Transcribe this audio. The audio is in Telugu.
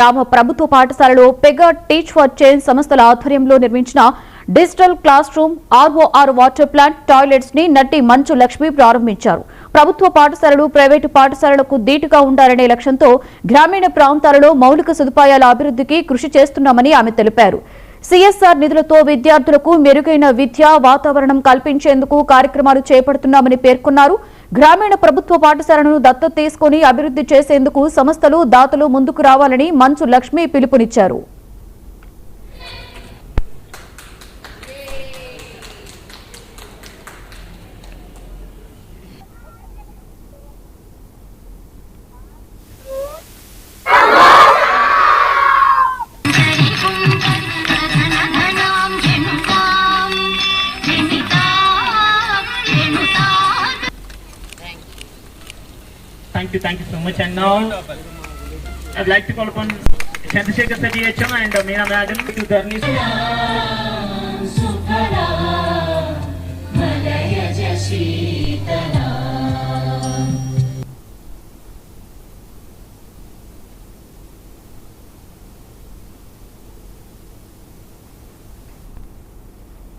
గ్రామ ప్రభుత్వ పాఠశాలలో పెగా టీచ్ ఫర్ చేంజ్ సంస్థల ఆధ్వర్యంలో నిర్మించిన digital class room, ROR water plant, toilets ని నటి మంచు లక్ష్మి ప్రారంభించారు. ప్రభుత్వ పాఠశాలలు ప్రైవేటు పాఠశాలలకు దీటుగా ఉండాలనే లక్ష్యంతో గ్రామీణ ప్రాంతాలలో మౌలిక సదుపాయాల అభివృద్ధికి కృషి చేస్తున్నామని ఆమె తెలిపారు. సిఎస్ఆర్ నిధులతో విద్యార్థులకు మెరుగైన విద్యా వాతావరణం కల్పించేందుకు కార్యక్రమాలు చేపడుతున్నామని పేర్కొన్నారు. గ్రామీణ ప్రభుత్వ పాఠశాలను దత్తత తీసుకుని అభివృద్ధి చేసేందుకు సంస్థలు, దాతలు ముందుకు రావాలని మంచు లక్ష్మి పిలుపునిచ్చారు. Thank you so much. And now I'd like to call upon Chandrasekhar Sir DHM and Meena Madam to Dharni.